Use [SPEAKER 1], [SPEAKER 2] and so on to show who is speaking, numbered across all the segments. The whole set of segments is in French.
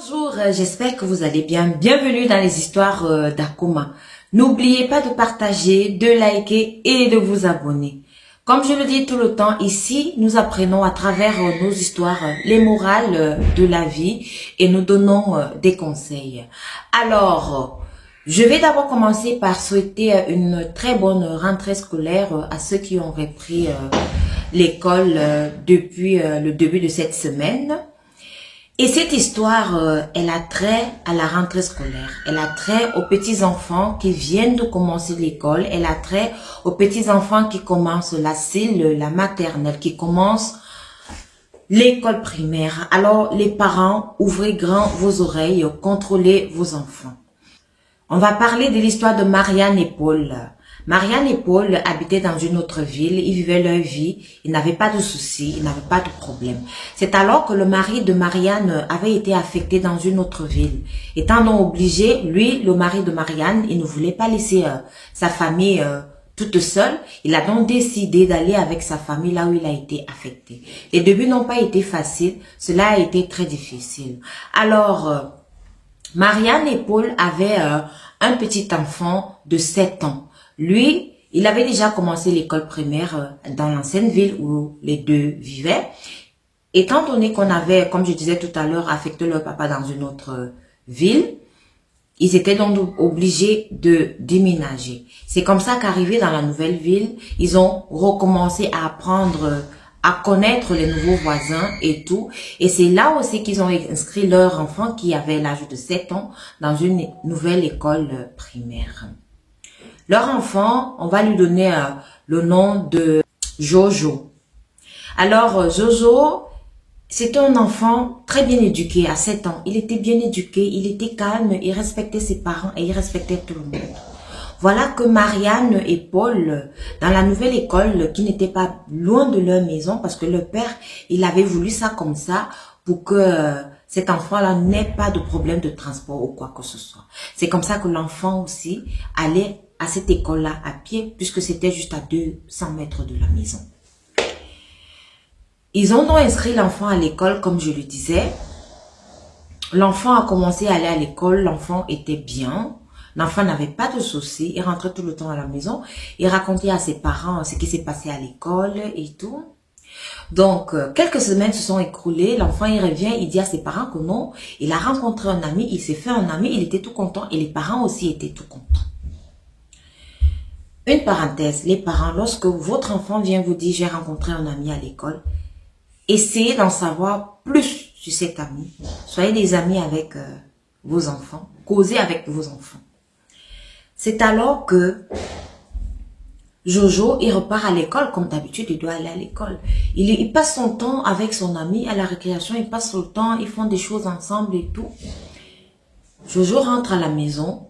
[SPEAKER 1] Bonjour, j'espère que vous allez bien. Bienvenue dans les histoires d'Akoma. N'oubliez pas de partager, de liker et de vous abonner. Comme je le dis tout le temps, ici, nous apprenons à travers nos histoires les morales de la vie et nous donnons des conseils. Alors, je vais d'abord commencer par souhaiter une très bonne rentrée scolaire à ceux qui ont repris l'école depuis le début de cette semaine. Et cette histoire, elle a trait à la rentrée scolaire. Elle a trait aux petits-enfants qui viennent de commencer l'école. Elle a trait aux petits-enfants qui commencent la CIL, la maternelle, qui commencent l'école primaire. Alors, les parents, ouvrez grand vos oreilles, contrôlez vos enfants. On va parler de l'histoire de Marianne et Paul. Marianne et Paul habitaient dans une autre ville, ils vivaient leur vie, ils n'avaient pas de soucis, ils n'avaient pas de problème. C'est alors que le mari de Marianne avait été affecté dans une autre ville. Étant donc obligé, lui, le mari de Marianne, il ne voulait pas laisser sa famille toute seule. Il a donc décidé d'aller avec sa famille là où il a été affecté. Les débuts n'ont pas été faciles, cela a été très difficile. Alors, Marianne et Paul avaient un petit enfant de 7 ans. Lui, il avait déjà commencé l'école primaire dans l'ancienne ville où les deux vivaient. Étant donné qu'on avait, comme je disais tout à l'heure, affecté leur papa dans une autre ville, ils étaient donc obligés de déménager. C'est comme ça qu'arrivés dans la nouvelle ville, ils ont recommencé à apprendre à connaître les nouveaux voisins et tout. Et c'est là aussi qu'ils ont inscrit leur enfant qui avait l'âge de 7 ans dans une nouvelle école primaire. Leur enfant, on va lui donner le nom de Jojo. Alors, Jojo, c'est un enfant très bien éduqué à 7 ans. Il était bien éduqué, il était calme, il respectait ses parents et il respectait tout le monde. Voilà que Marianne et Paul, dans la nouvelle école qui n'était pas loin de leur maison, parce que le père, il avait voulu ça comme ça pour que cet enfant-là n'ait pas de problème de transport ou quoi que ce soit. C'est comme ça que l'enfant aussi allait à cette école-là à pied, puisque c'était juste à 200 mètres de la maison. Ils ont donc inscrit l'enfant à l'école, comme je le disais. L'enfant a commencé à aller à l'école, l'enfant était bien. L'enfant n'avait pas de soucis, il rentrait tout le temps à la maison. Il racontait à ses parents ce qui s'est passé à l'école et tout. Donc, quelques semaines se sont écoulées, l'enfant il revient, il dit à ses parents que non, il a rencontré un ami, il s'est fait un ami, il était tout content et les parents aussi étaient tout contents. Une parenthèse, les parents, lorsque votre enfant vient vous dire « j'ai rencontré un ami à l'école », essayez d'en savoir plus sur cet ami. Soyez des amis avec vos enfants, causez avec vos enfants. C'est alors que Jojo, il repart à l'école, comme d'habitude, il doit aller à l'école. Il passe son temps avec son ami à la récréation, il passe son temps, ils font des choses ensemble et tout. Jojo rentre à la maison,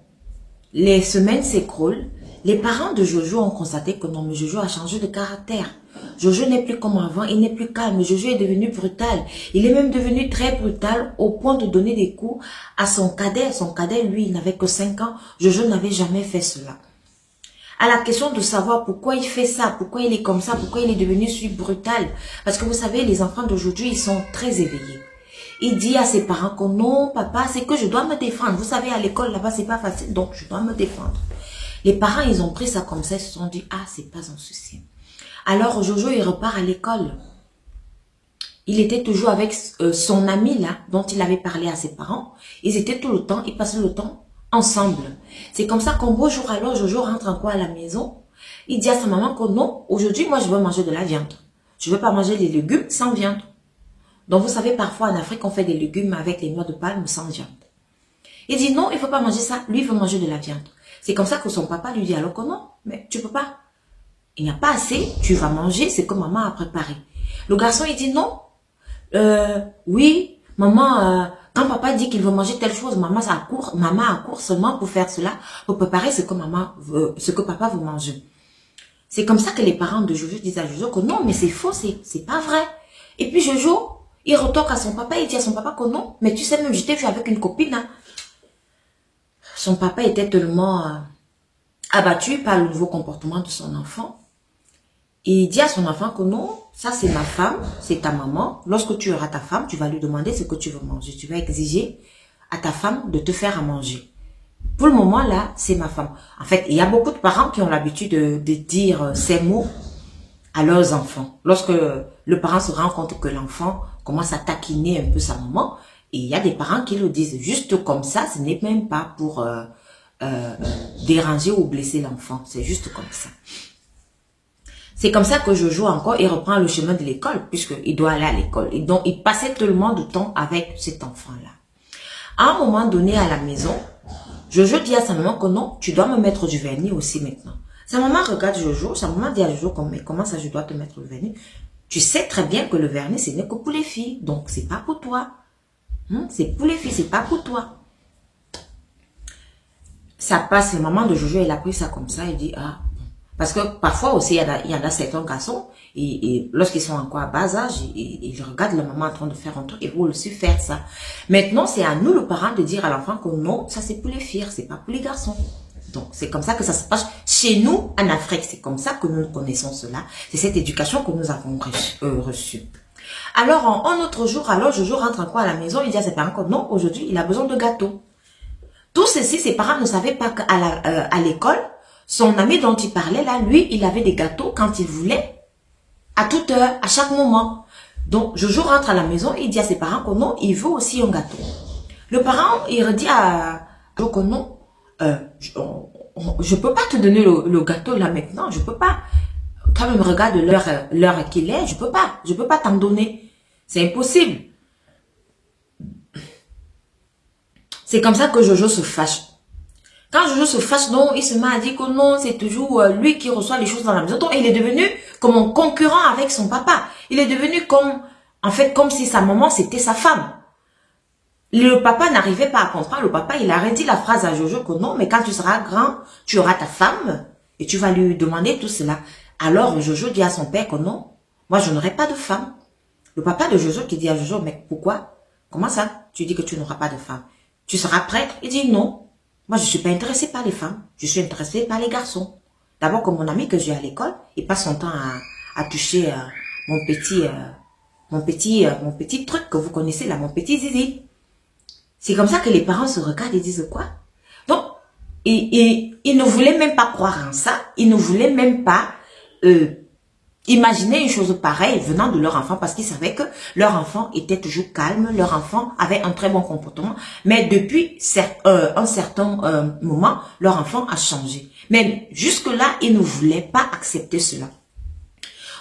[SPEAKER 1] les semaines s'écroulent. Les parents de Jojo ont constaté que non, mais Jojo a changé de caractère. Jojo n'est plus comme avant, il n'est plus calme. Jojo est devenu brutal. Il est même devenu très brutal au point de donner des coups à son cadet. Son cadet, lui, il n'avait que 5 ans. Jojo n'avait jamais fait cela. À la question de savoir pourquoi il fait ça, pourquoi il est comme ça, pourquoi il est devenu si brutal. Parce que vous savez, les enfants d'aujourd'hui, ils sont très éveillés. Il dit à ses parents que non, papa, c'est que je dois me défendre. Vous savez, à l'école, là-bas, c'est pas facile, donc je dois me défendre. Les parents, ils ont pris ça comme ça, ils se sont dit, ah, c'est pas un souci. Alors, Jojo, il repart à l'école. Il était toujours avec son ami, là, dont il avait parlé à ses parents. Ils étaient tout le temps, ils passaient le temps ensemble. C'est comme ça qu'un beau jour, alors, Jojo rentre encore à la maison. Il dit à sa maman que non, aujourd'hui, moi, je veux manger de la viande. Je veux pas manger des légumes sans viande. Donc, vous savez, parfois, en Afrique, on fait des légumes avec les noix de palme sans viande. Il dit non, il faut pas manger ça. Lui, il veut manger de la viande. C'est comme ça que son papa lui dit alors que non, mais tu peux pas. Il n'y a pas assez, tu vas manger ce que maman a préparé. Le garçon, il dit non. Oui, maman, quand papa dit qu'il veut manger telle chose, maman accourt seulement pour faire cela, pour préparer ce que maman veut, ce que papa veut manger. C'est comme ça que les parents de Jojo disent à Jojo que non, mais c'est faux, c'est pas vrai. Et puis Jojo, il retourne à son papa, il dit à son papa que non, mais tu sais même, je t'ai vu avec une copine, hein. Son papa était tellement abattu par le nouveau comportement de son enfant. Il dit à son enfant que non, ça c'est ma femme, c'est ta maman. Lorsque tu auras ta femme, tu vas lui demander ce que tu veux manger. Tu vas exiger à ta femme de te faire à manger. Pour le moment, là, c'est ma femme. En fait, il y a beaucoup de parents qui ont l'habitude de dire ces mots à leurs enfants. Lorsque le parent se rend compte que l'enfant commence à taquiner un peu sa maman, et il y a des parents qui le disent juste comme ça, ce n'est même pas pour déranger ou blesser l'enfant, c'est juste comme ça. C'est comme ça que Jojo encore, il reprend le chemin de l'école, puisqu'il doit aller à l'école. Et donc, il passait tellement de temps avec cet enfant-là. À un moment donné à la maison, Jojo dit à sa maman que non, tu dois me mettre du vernis aussi maintenant. Sa maman regarde Jojo, sa maman dit à Jojo, mais comment ça je dois te mettre le vernis? Tu sais très bien que le vernis, ce n'est que pour les filles, donc c'est pas pour toi. C'est pour les filles, c'est pas pour toi. Ça passe, la maman de Jojo, elle a pris ça comme ça, elle dit, ah, parce que parfois aussi, il y en a certains garçons, et lorsqu'ils sont encore à bas âge, ils regardent la maman en train de faire un truc, et vont aussi faire ça. Maintenant, c'est à nous, le parent, de dire à l'enfant que non, ça c'est pour les filles, c'est pas pour les garçons. Donc, c'est comme ça que ça se passe chez nous, en Afrique. C'est comme ça que nous connaissons cela. C'est cette éducation que nous avons reçue. Alors, un autre jour, alors Jojo rentre encore à la maison, il dit à ses parents que non, aujourd'hui, il a besoin de gâteau. Tout ceci, ses parents ne savaient pas qu'à l'école, son ami dont il parlait là, lui, il avait des gâteaux quand il voulait, à toute heure, à chaque moment. Donc, Jojo rentre à la maison, il dit à ses parents que non, il veut aussi un gâteau. Le parent, il redit à Jojo que non, je peux pas te donner le gâteau là maintenant, je peux pas. Quand même, regarde l'heure qu'il est, je peux pas t'en donner. C'est impossible. C'est comme ça que Jojo se fâche. Quand Jojo se fâche, non, il se met à dire que non, c'est toujours lui qui reçoit les choses dans la maison. Donc, il est devenu comme un concurrent avec son papa. Il est devenu comme, en fait, comme si sa maman, c'était sa femme. Le papa n'arrivait pas à comprendre. Le papa, il a redit la phrase à Jojo que non, mais quand tu seras grand, tu auras ta femme et tu vas lui demander tout cela. Alors, Jojo dit à son père que non, moi, je n'aurai pas de femme. Le papa de Jojo qui dit à Jojo, mais pourquoi? Comment ça? Tu dis que tu n'auras pas de femme. Tu seras prêtre? Il dit non. Moi, je ne suis pas intéressé par les femmes. Je suis intéressé par les garçons. D'abord, comme mon ami que j'ai à l'école, il passe son temps à toucher mon petit truc que vous connaissez là, mon petit zizi. C'est comme ça que les parents se regardent et disent quoi? Donc, ils ne voulaient même pas croire en ça. Ils ne voulaient même pas imaginer une chose pareille venant de leur enfant parce qu'ils savaient que leur enfant était toujours calme, leur enfant avait un très bon comportement. Mais depuis un certain moment, leur enfant a changé. Mais jusque-là, ils ne voulaient pas accepter cela.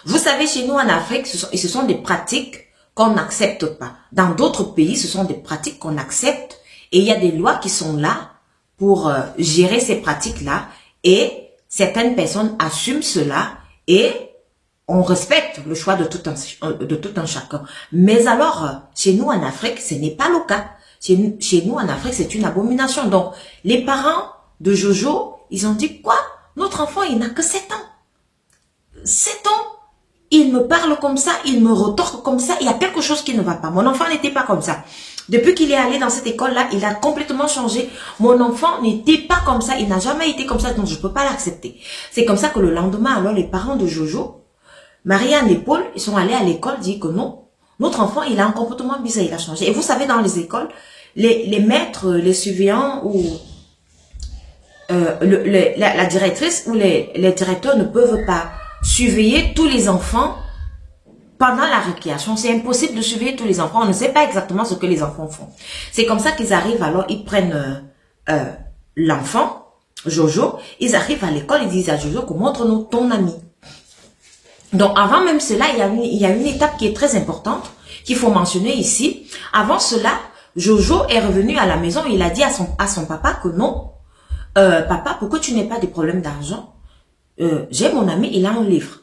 [SPEAKER 1] Vous savez, chez nous en Afrique, ce sont des pratiques qu'on n'accepte pas. Dans d'autres pays, ce sont des pratiques qu'on accepte et il y a des lois qui sont là pour gérer ces pratiques-là et certaines personnes assument cela et on respecte le choix de tout un chacun. Mais alors, chez nous en Afrique, ce n'est pas le cas. Chez nous en Afrique, c'est une abomination. Donc, les parents de Jojo, ils ont dit quoi? Notre enfant, il n'a que 7 ans. 7 ans? Il me parle comme ça, il me retorque comme ça, il y a quelque chose qui ne va pas. Mon enfant n'était pas comme ça. Depuis qu'il est allé dans cette école-là, il a complètement changé. Mon enfant n'était pas comme ça, il n'a jamais été comme ça, donc je ne peux pas l'accepter. C'est comme ça que le lendemain, alors les parents de Jojo, Marianne et Paul, ils sont allés à l'école dire que non, notre enfant, il a un comportement bizarre, il a changé. Et vous savez, dans les écoles, les maîtres, les surveillants ou la directrice ou les directeurs ne peuvent pas surveiller tous les enfants pendant la récréation. C'est impossible de surveiller tous les enfants. On ne sait pas exactement ce que les enfants font. C'est comme ça qu'ils arrivent, alors ils prennent l'enfant, Jojo, ils arrivent à l'école, ils disent à Jojo que montre-nous ton ami. Donc avant même cela, il y a une étape qui est très importante, qu'il faut mentionner ici. Avant cela, Jojo est revenu à la maison, il a dit à son papa que non, papa, pourquoi tu n'as pas de problème d'argent? J'ai mon ami, il a un livre.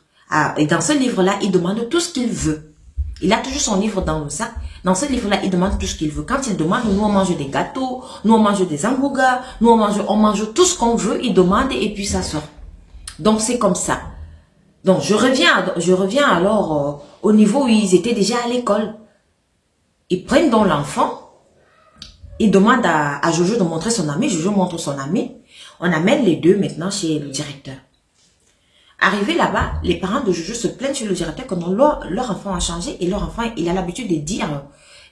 [SPEAKER 1] Et dans ce livre-là, il demande tout ce qu'il veut. Il a toujours son livre dans le sac. Dans ce livre-là, il demande tout ce qu'il veut. Quand il demande, nous on mange des gâteaux, nous on mange des hamburgers, nous on mange tout ce qu'on veut, il demande et puis ça sort. Donc c'est comme ça. Donc je reviens alors au niveau où ils étaient déjà à l'école. Ils prennent donc l'enfant, ils demandent à Jojo de montrer son ami, Jojo montre son ami. On amène les deux maintenant chez le directeur. Arrivé là-bas, les parents de Jojo se plaignent chez le directeur que leur enfant a changé et leur enfant, il a l'habitude de dire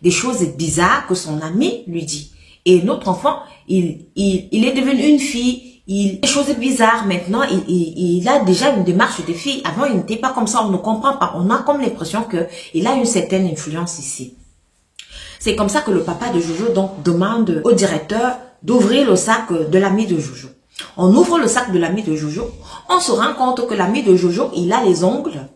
[SPEAKER 1] des choses bizarres que son ami lui dit. Et notre enfant, il est devenu une fille. Il des choses bizarres maintenant. Il a déjà une démarche de fille. Avant, il n'était pas comme ça. On ne comprend pas. On a comme l'impression que il a une certaine influence ici. C'est comme ça que le papa de Jojo donc demande au directeur d'ouvrir le sac de l'ami de Jojo. On ouvre le sac de l'ami de Jojo. On se rend compte que l'ami de Jojo, il a les ongles,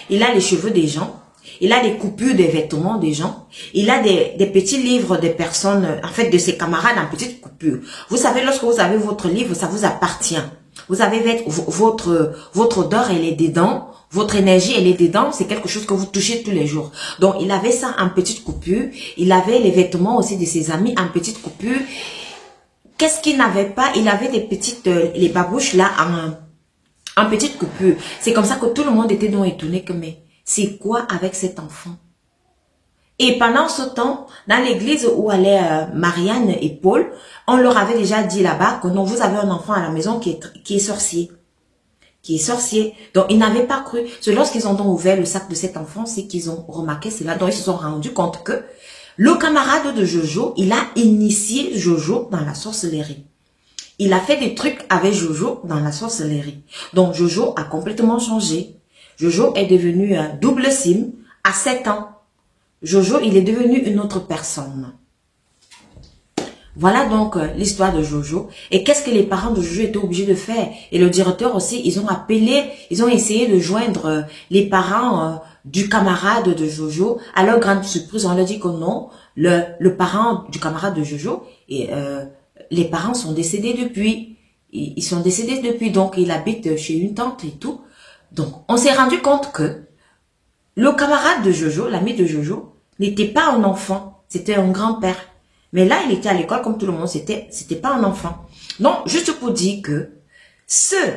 [SPEAKER 1] il a les cheveux des gens, il a les coupures des vêtements des gens, il a des petits livres des personnes, en fait de ses camarades en petites coupures. Vous savez, lorsque vous avez votre livre, ça vous appartient. Vous avez votre odeur, elle est dedans. Votre énergie, elle est dedans. C'est quelque chose que vous touchez tous les jours. Donc, il avait ça en petite coupure. Il avait les vêtements aussi de ses amis en petite coupure. Qu'est-ce qu'il n'avait pas? Il avait des petites, les babouches là en petite coupure. C'est comme ça que tout le monde était donc étonné que, mais c'est quoi avec cet enfant? Et pendant ce temps, dans l'église où allaient Marianne et Paul, on leur avait déjà dit là-bas que non, vous avez un enfant à la maison qui est sorcier. Qui est sorcier. Donc, ils n'avaient pas cru. C'est lorsqu'ils ont donc ouvert le sac de cet enfant, c'est qu'ils ont remarqué cela. Donc, ils se sont rendus compte que le camarade de Jojo, il a initié Jojo dans la sorcellerie. Il a fait des trucs avec Jojo dans la sorcellerie. Donc, Jojo a complètement changé. Jojo est devenu un double sim à 7 ans. Jojo, il est devenu une autre personne. Voilà donc l'histoire de Jojo. Et qu'est-ce que les parents de Jojo étaient obligés de faire? Et le directeur aussi, ils ont essayé de joindre les parents du camarade de Jojo. À leur grande surprise, on leur dit que non, le parent du camarade de Jojo, les parents sont décédés depuis. Ils sont décédés depuis, donc il habite chez une tante et tout. Donc, on s'est rendu compte que le camarade de Jojo, l'ami de Jojo, n'était pas un enfant, c'était un grand-père. Mais là, il était à l'école comme tout le monde, c'était pas un enfant. Non, juste pour dire que ceux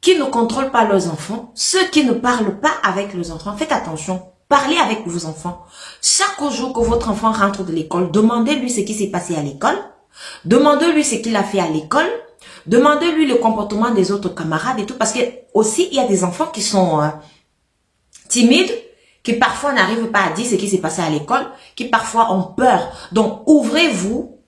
[SPEAKER 1] qui ne contrôlent pas leurs enfants, ceux qui ne parlent pas avec leurs enfants, faites attention, parlez avec vos enfants. Chaque jour que votre enfant rentre de l'école, demandez-lui ce qui s'est passé à l'école, demandez-lui ce qu'il a fait à l'école, demandez-lui le comportement des autres camarades et tout, parce que aussi, il y a des enfants qui sont timides, qui parfois n'arrivent pas à dire ce qui s'est passé à l'école, qui parfois ont peur. Donc, ouvrez-vous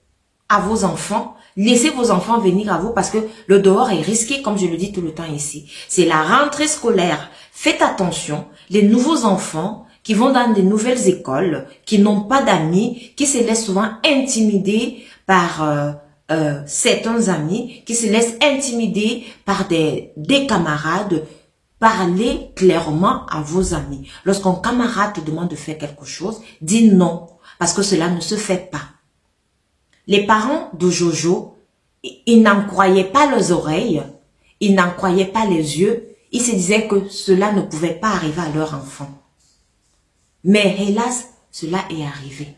[SPEAKER 1] à vos enfants, laissez vos enfants venir à vous parce que le dehors est risqué, comme je le dis tout le temps ici. C'est la rentrée scolaire. Faites attention, les nouveaux enfants qui vont dans des nouvelles écoles, qui n'ont pas d'amis, qui se laissent souvent intimider par certains amis, qui se laissent intimider par des camarades. Parlez clairement à vos amis. Lorsqu'un camarade te demande de faire quelque chose, dis non, parce que cela ne se fait pas. Les parents de Jojo, ils n'en croyaient pas leurs oreilles, ils n'en croyaient pas les yeux, ils se disaient que cela ne pouvait pas arriver à leur enfant. Mais hélas, cela est arrivé.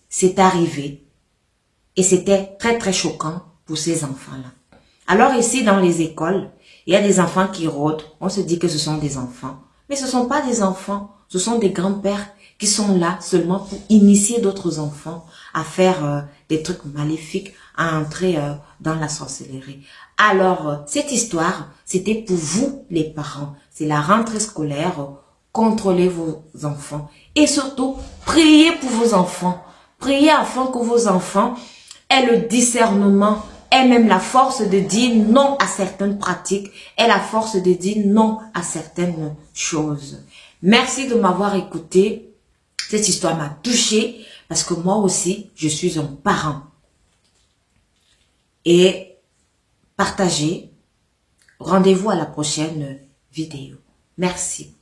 [SPEAKER 1] C'est arrivé. Et c'était très très choquant pour ces enfants-là. Alors ici, dans les écoles, il y a des enfants qui rôdent. On se dit que ce sont des enfants. Mais ce ne sont pas des enfants. Ce sont des grands-pères qui sont là seulement pour initier d'autres enfants à faire des trucs maléfiques, à entrer dans la sorcellerie. Alors, cette histoire, c'était pour vous, les parents. C'est la rentrée scolaire. Contrôlez vos enfants. Et surtout, priez pour vos enfants. Priez afin que vos enfants aient le discernement et même la force de dire non à certaines pratiques et la force de dire non à certaines choses. Merci de m'avoir écouté. Cette histoire m'a touchée parce que moi aussi, je suis un parent. Et partagez. Rendez-vous à la prochaine vidéo. Merci.